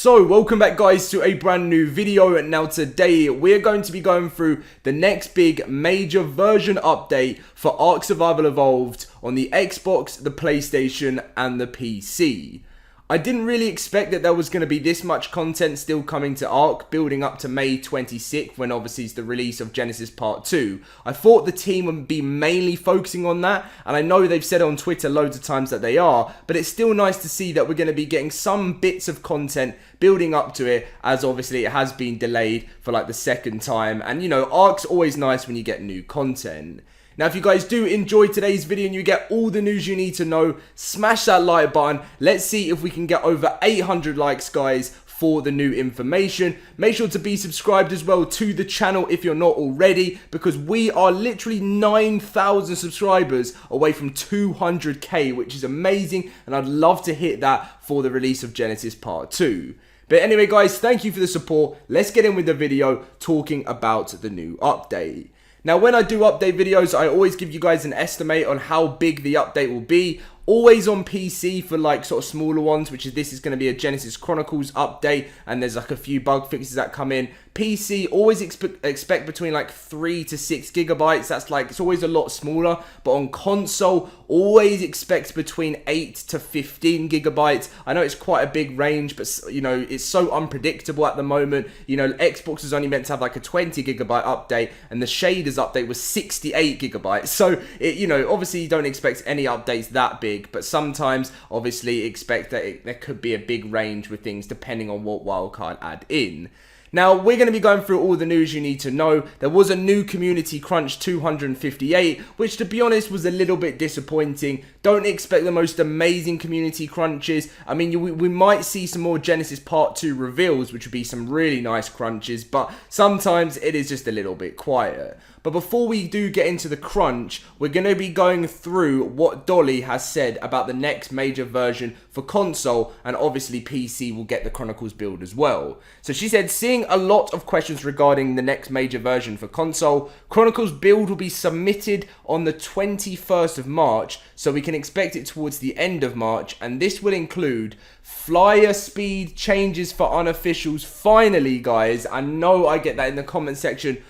So, welcome back guys to a brand new video, and now today we're going to be going through the next big major version update for ARK Survival Evolved on the Xbox, the PlayStation and the PC. I didn't really expect that there was going to be this much content still coming to ARK, building up to May 26th, when obviously it's the release of Genesis Part 2. I thought the team would be mainly focusing on that, and I know they've said on Twitter loads of times that they are, but it's still nice to see that we're going to be getting some bits of content building up to it, as obviously it has been delayed for like the second time, and you know, ARK's always nice when you get new content. Now, if you guys do enjoy today's video and you get all the news you need to know, smash that like button. Let's see if we can get over 800 likes, guys, for the new information. Make sure to be subscribed as well to the channel if you're not already, because we are literally 9,000 subscribers away from 200k, which is amazing, and I'd love to hit that for the release of Genesis Part 2. But anyway, guys, thank you for the support. Let's get in with the video talking about the new update. Now, when I do update videos, I always give you guys an estimate on how big the update will be. Always on PC for like sort of smaller ones, which is this is going to be a Genesis Chronicles update, and there's like a few bug fixes that come in. PC, always expect between like 3 to 6 gigabytes. That's like, it's always a lot smaller. But on console, always expect between 8 to 15 gigabytes. I know it's quite a big range, but you know, it's so unpredictable at the moment. You know, Xbox is only meant to have like a 20 gigabyte update, and the shaders update was 68 gigabytes. So it, you know, obviously you don't expect any updates that big, but sometimes obviously expect that there could be a big range with things depending on what wildcard add in. Now, we're going to be going through all the news you need to know. There was a new community crunch 258, which to be honest was a little bit disappointing. Don't expect the most amazing community crunches. I mean, we might see some more Genesis Part 2 reveals, which would be some really nice crunches, but sometimes it is just a little bit quiet. But before we do get into the crunch, we're going to be going through what Dolly has said about the next major version for console, and obviously PC will get the Chronicles build as well. So she said, seeing a lot of questions regarding the next major version for console, Chronicles build will be submitted on the 21st of March, so we can expect it towards the end of March, and this will include flyer speed changes for Unofficials. Finally, guys, I know I get that in the comment section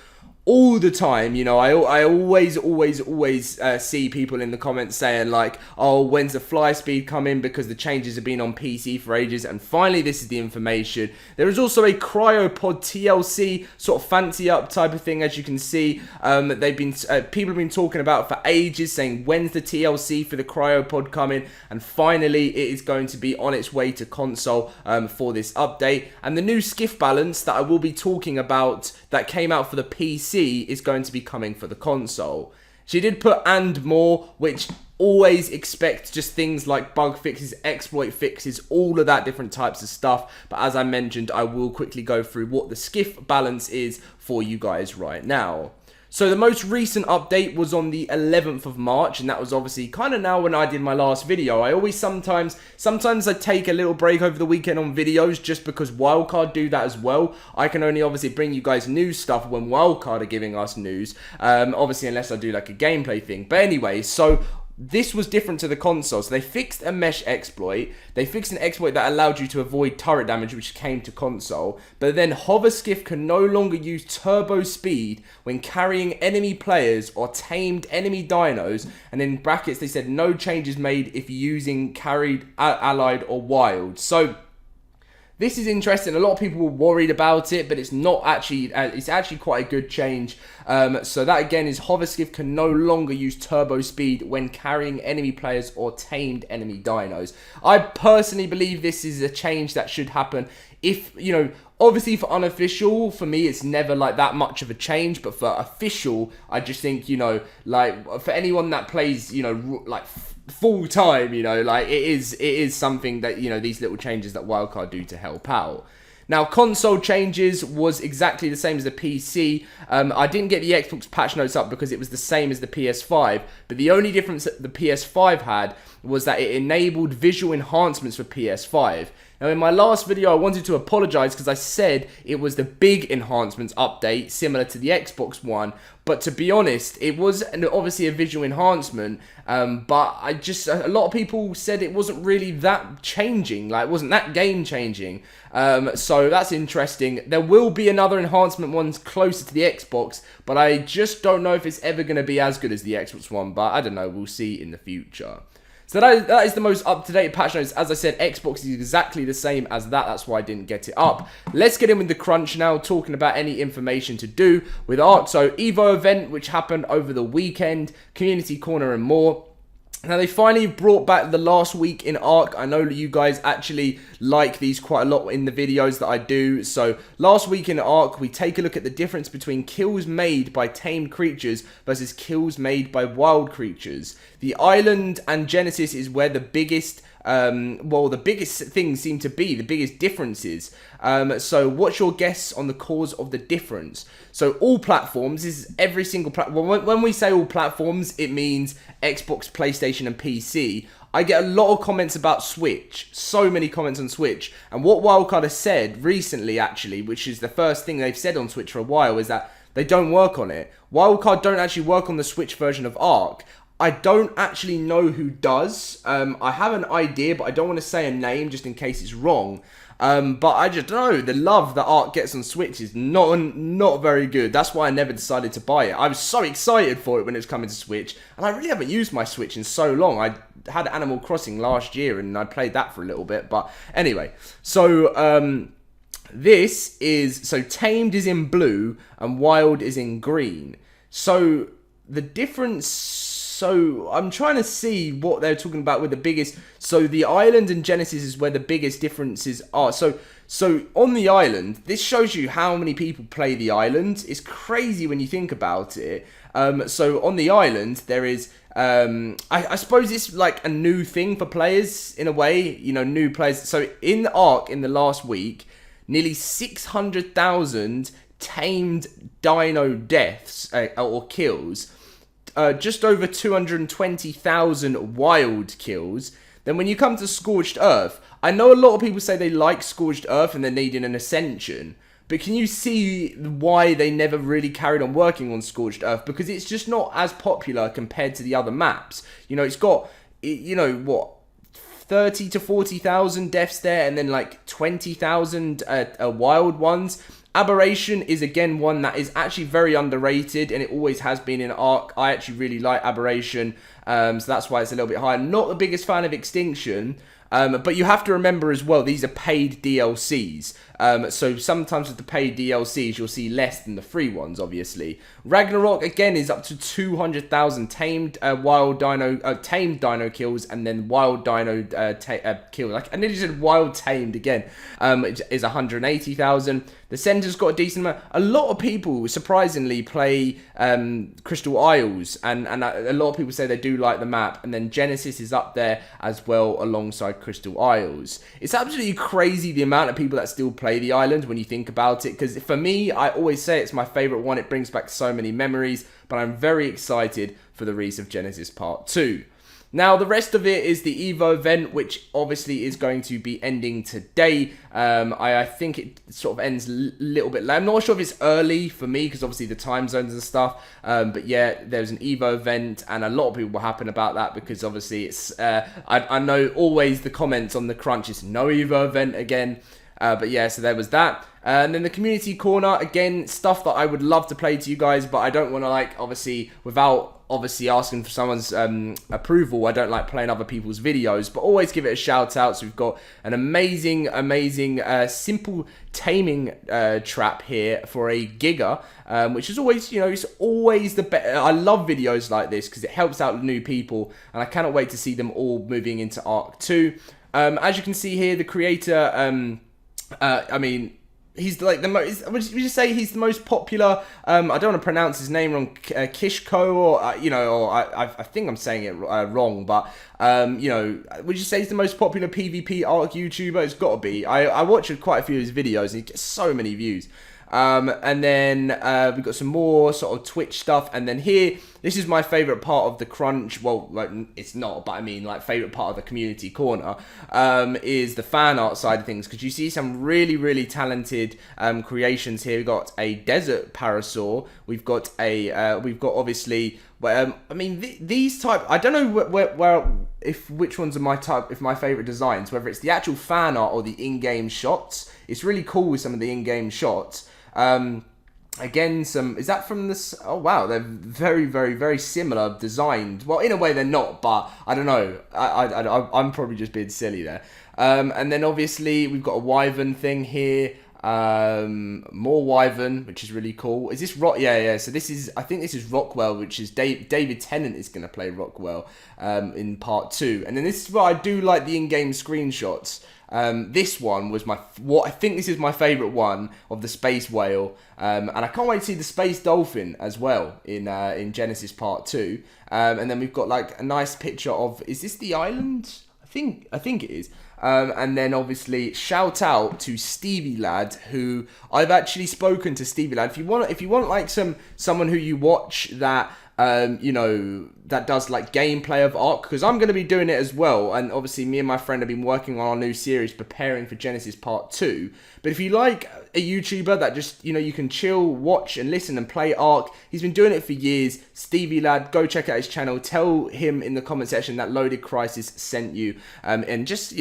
all the time. You know, I always see people in the comments saying like, oh, when's the fly speed coming, because the changes have been on PC for ages, and finally this is the information. There is also a Cryopod Tlc sort of fancy up type of thing, as you can see. People have been talking about for ages, saying when's the TLC for the Cryopod coming, and finally it is going to be on its way to console for this update. And the new Skiff Balance that I will be talking about that came out for the PC is going to be coming for the console. She did put "and more," which always expect just things like bug fixes, exploit fixes, all of that different types of stuff. But as I mentioned, I will quickly go through what the Skiff Balance is for you guys right now. So the most recent update was on the 11th of March, and that was obviously kind of now when I did my last video. I always sometimes I take a little break over the weekend on videos just because Wildcard do that as well. I can only obviously bring you guys news stuff when Wildcard are giving us news, obviously unless I do like a gameplay thing. But anyway, so this was different to the console. So they fixed a mesh exploit. They fixed an exploit that allowed you to avoid turret damage, which came to console. But then Hover Skiff can no longer use turbo speed when carrying enemy players or tamed enemy dinos. And in brackets, they said no changes made if using carried, allied, or wild. So this is interesting. A lot of people were worried about it, but it's not actually. It's actually quite a good change. So that again is Hover Skiff can no longer use turbo speed when carrying enemy players or tamed enemy dinos. I personally believe this is a change that should happen. If, you know, obviously for unofficial, for me, it's never like that much of a change. But for official, I just think, you know, like for anyone that plays, you know, like full time, you know, like it is something that, you know, these little changes that Wildcard do to help out. Now, console changes was exactly the same as the PC. I didn't get the Xbox patch notes up because it was the same as the PS5, but the only difference that the PS5 had was that it enabled visual enhancements for PS5. Now, in my last video, I wanted to apologize because I said it was the big enhancements update, similar to the Xbox One. But to be honest, it was obviously a visual enhancement, but a lot of people said it wasn't really that changing, like it wasn't that game changing. So that's interesting. There will be another enhancement once closer to the Xbox, but I just don't know if it's ever going to be as good as the Xbox One, but I don't know, we'll see in the future. So that is the most up-to-date patch notes. As I said, Xbox is exactly the same as that. That's why I didn't get it up. Let's get in with the crunch now, talking about any information to do with ARK. So, Evo event, which happened over the weekend, Community Corner and more. Now, they finally brought back the last week in ARK. I know that you guys actually like these quite a lot in the videos that I do. So, last week in ARK, we take a look at the difference between kills made by tamed creatures versus kills made by wild creatures. The island and Genesis is where the biggest the biggest things seem to be, the biggest differences. So what's your guess on the cause of the difference? So all platforms, this is every single platform. When we say all platforms, it means Xbox, PlayStation and PC. I get a lot of comments about Switch, so many comments on Switch. And what Wildcard has said recently, actually, which is the first thing they've said on Switch for a while, is that they don't work on it. Wildcard don't actually work on the Switch version of ARK. I don't actually know who does. I have an idea, but I don't want to say a name just in case it's wrong. But I just don't know. The love that ARK gets on Switch is not very good. That's why I never decided to buy it. I was so excited for it when it was coming to Switch, and I really haven't used my Switch in so long. I had Animal Crossing last year, and I played that for a little bit. But anyway, so this is tamed is in blue and wild is in green. So the difference. So I'm trying to see what they're talking about with the biggest. So the island and Genesis is where the biggest differences are. So on the island, this shows you how many people play the island. It's crazy when you think about it. So on the island, there is, I suppose it's like a new thing for players in a way, you know, new players. So in ARK in the last week, nearly 600,000 tamed dino deaths or kills. Just over 220,000 wild kills. Then when you come to Scorched Earth, I know a lot of people say they like Scorched Earth and they're needing an Ascension. But can you see why they never really carried on working on Scorched Earth? Because it's just not as popular compared to the other maps. You know, it's got, you know, what, 30 to 40,000 deaths there, and then like 20,000 wild ones. Aberration is again one that is actually very underrated, and it always has been in ARK. I actually really like Aberration, so that's why it's a little bit higher. Not the biggest fan of Extinction, but you have to remember as well, these are paid DLCs. So sometimes with the paid DLCs, you'll see less than the free ones, obviously. Ragnarok, again, is up to 200,000 tamed tamed dino kills, and then wild dino kills. Like, I nearly said wild tamed again, which is 180,000. The Center's got a decent amount. A lot of people, surprisingly, play Crystal Isles, and a lot of people say they do like the map, and then Genesis is up there as well alongside Crystal Isles. It's absolutely crazy the amount of people that still play the island when you think about it, because for me, I always say it's my favourite one. It brings back so many memories, but I'm very excited for the release of Genesis Part 2. Now, the rest of it is the Evo event, which obviously is going to be ending today. I think it sort of ends a little bit late. I'm not sure if it's early for me, because obviously the time zones and stuff. But yeah, there's an Evo event, and a lot of people were happy about that, because obviously it's... I know always the comments on the crunch is no Evo event again. But yeah, so there was that. And then the community corner, again, stuff that I would love to play to you guys, but I don't want to, like, obviously, without obviously asking for someone's approval, I don't like playing other people's videos, but always give it a shout out. So we've got an amazing simple taming trap here for a Giga, which is always, you know, it's always the best. I love videos like this because it helps out new people, and I cannot wait to see them all moving into ARK 2. As you can see here, the creator, I mean, he's like the most, would you say he's the most popular, I don't want to pronounce his name wrong, Kishko, or, you know, or I think I'm saying it wrong, but, you know, would you say he's the most popular PvP ARK YouTuber? It's got to be. I watch quite a few of his videos, and he gets so many views. And then we've got some more sort of Twitch stuff. And then here, this is my favorite part of the crunch. Well, like, it's not, but I mean, like, favorite part of the community corner is the fan art side of things. Because you see some really, really talented creations here. We've got a desert parasaur. We've got obviously... I mean, these type... I don't know which ones are my favorite designs, whether it's the actual fan art or the in-game shots. It's really cool with some of the in-game shots. Again, is that from this? Oh wow, they're very, very, very similar designed. Well, in a way they're not, but I don't know. I'm probably just being silly there. And then obviously we've got a wyvern thing here. More wyvern, which is really cool. Is this Rock? Yeah. So I think this is Rockwell, which is David Tennant is going to play Rockwell in part 2. And then this is where I do like the in-game screenshots. This one was I think this is my favourite one of the space whale, and I can't wait to see the space dolphin as well in Genesis Part 2. And then we've got like a nice picture of, is this the island? I think it is. And then obviously shout out to Stevie Lad, who I've actually spoken to Stevie Lad. If you want like someone who you watch that that does like gameplay of ARK, because I'm going to be doing it as well, and obviously me and my friend have been working on our new series preparing for Genesis Part 2. But if you like a YouTuber that just, you can chill, watch and listen and play ARK, he's been doing it for years. Stevie Lad, go check out his channel, tell him in the comment section that Loaded Crisis sent you, and just,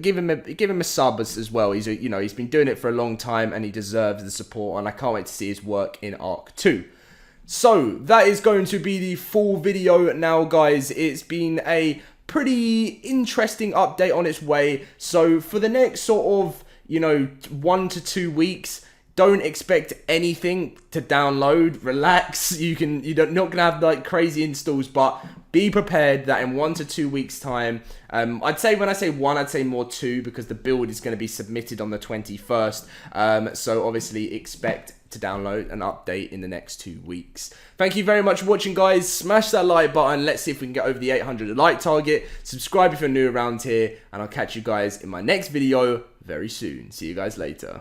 give him a sub as well. He's been doing it for a long time and he deserves the support, and I can't wait to see his work in ARK 2. So, that is going to be the full video now, guys. It's been a pretty interesting update on its way. So, for the next sort of, 1 to 2 weeks, don't expect anything to download. Relax. You're not gonna have like crazy installs, but be prepared that in 1 to 2 weeks time, I'd say when I say 1, I'd say more 2, because the build is going to be submitted on the 21st. So obviously expect to download an update in the next 2 weeks. Thank you very much for watching, guys. Smash that like button. Let's see if we can get over the 800 like target. Subscribe if you're new around here, and I'll catch you guys in my next video very soon. See you guys later.